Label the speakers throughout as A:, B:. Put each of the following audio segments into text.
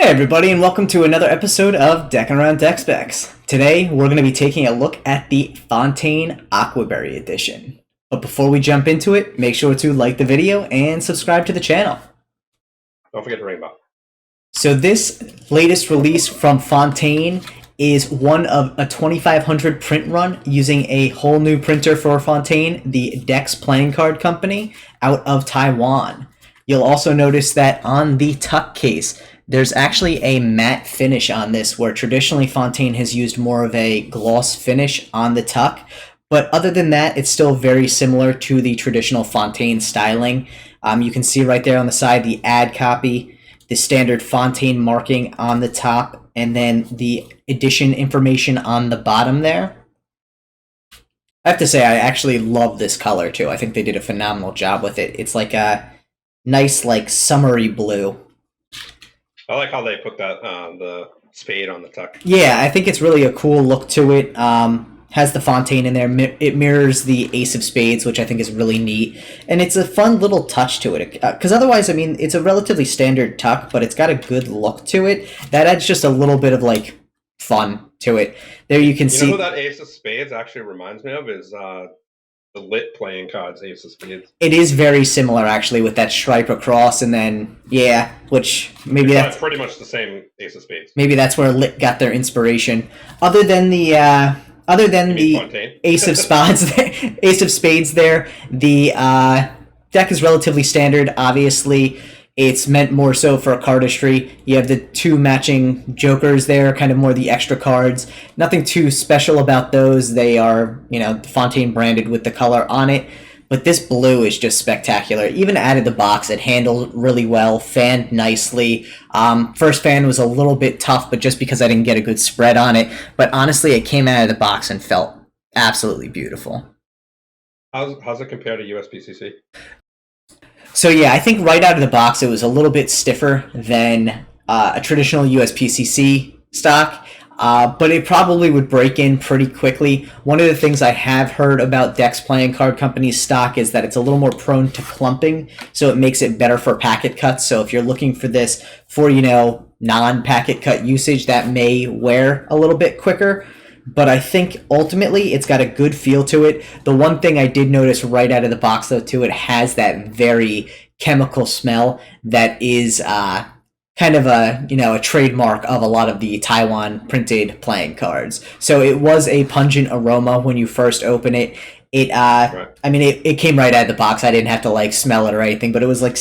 A: Hey everybody, and welcome to another episode of Deckin Around Deck Specs. Today we're going to be taking a look at the Fontaine Aqua Berry Edition. But before we jump into it, make sure to like the video and subscribe to the channel.
B: Don't forget to ring bell.
A: So this latest release from Fontaine is one of a 2500 print run using a whole new printer for Fontaine, the Dex Playing Card Company, out of Taiwan. You'll also notice that on the tuck case, there's actually a matte finish on this, where traditionally Fontaine has used more of a gloss finish on the tuck. But other than that, it's still very similar to the traditional Fontaine styling. You can see right there on the side the ad copy, the standard Fontaine marking on the top, and then the edition information on the bottom there. I have to say, I actually love this color too. I think they did a phenomenal job with it. It's like a nice, like, summery blue.
B: I like how they put that the spade on the tuck.
A: Yeah, I think it's really a cool look to it. Has the Fontaine in there. It mirrors the Ace of Spades, which I think is really neat. And it's a fun little touch to it. Because otherwise, I mean, it's a relatively standard tuck, but it's got a good look to it. That adds just a little bit of, like, fun to it. There you can see...
B: You know who that Ace of Spades actually reminds me of is the lit playing cards Ace of Spades.
A: It is very similar, actually, with that stripe across, and then, yeah, which maybe that's
B: pretty much the same Ace of Spades.
A: Maybe that's where Lit got their inspiration. Other than the Ace of Spades, Ace of Spades there, the deck is relatively standard. Obviously, it's meant more so for cardistry. You have the two matching jokers there, kind of more the extra cards. Nothing too special about those. They are, you know, Fontaine branded with the color on it. But this blue is just spectacular. Even out of the box, it handled really well, fanned nicely. First fan was a little bit tough, but just because I didn't get a good spread on it. But honestly, it came out of the box and felt absolutely beautiful.
B: How's it compared to USPCC?
A: So yeah, I think right out of the box, it was a little bit stiffer than a traditional USPCC stock. But it probably would break in pretty quickly. One of the things I have heard about Dex Playing Card Company's stock is that it's a little more prone to clumping, so it makes it better for packet cuts. So if you're looking for this for, you know, non-packet cut usage, that may wear a little bit quicker. But I think ultimately it's got a good feel to it. The one thing I did notice right out of the box, though, too, it has that very chemical smell that is kind of a, you know, a trademark of a lot of the Taiwan printed playing cards. So it was a pungent aroma when you first open it. Right. I mean, it came right out of the box. I didn't have to, like, smell it or anything, but it was like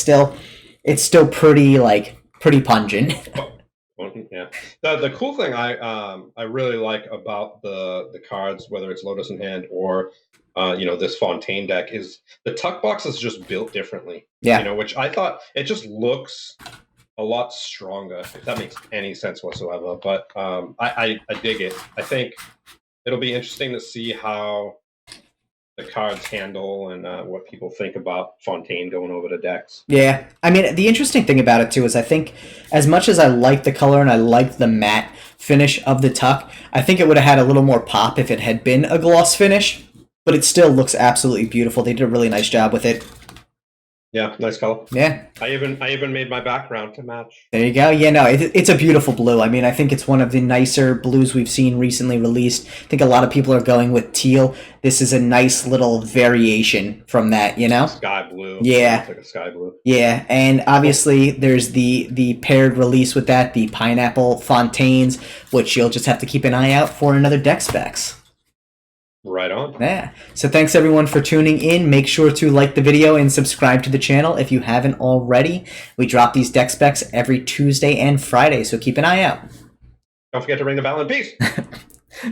A: it's still pretty pungent.
B: Yeah. The cool thing I really like about the cards, whether it's Lotus in hand or you know, this Fontaine deck, is the tuck box is just built differently.
A: Yeah.
B: You know, which I thought it just looks a lot stronger, if that makes any sense whatsoever. But I dig it. I think it'll be interesting to see how the cards handle and what people think about Fontaine going over to Dex.
A: Yeah, I mean, the interesting thing about it too is I think as much as I like the color and I like the matte finish of the tuck, I think it would have had a little more pop if it had been a gloss finish, but it still looks absolutely beautiful. They did a really nice job with it.
B: Yeah, nice color.
A: Yeah.
B: I even made my background to match.
A: There you go. Yeah, no, it's a beautiful blue. I mean, I think it's one of the nicer blues we've seen recently released. I think a lot of people are going with teal. This is a nice little variation from that, you know?
B: Sky blue.
A: Yeah.
B: It's like a sky blue.
A: Yeah, and obviously there's the paired release with that, the Pineapple Fontaines, which you'll just have to keep an eye out for in other deck specs.
B: Right on.
A: Yeah. So thanks everyone for tuning in. Make sure to like the video and subscribe to the channel if you haven't already. We drop these deck specs every Tuesday and Friday, so keep an eye out.
B: Don't forget to ring the bell and peace.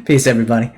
A: Peace, everybody.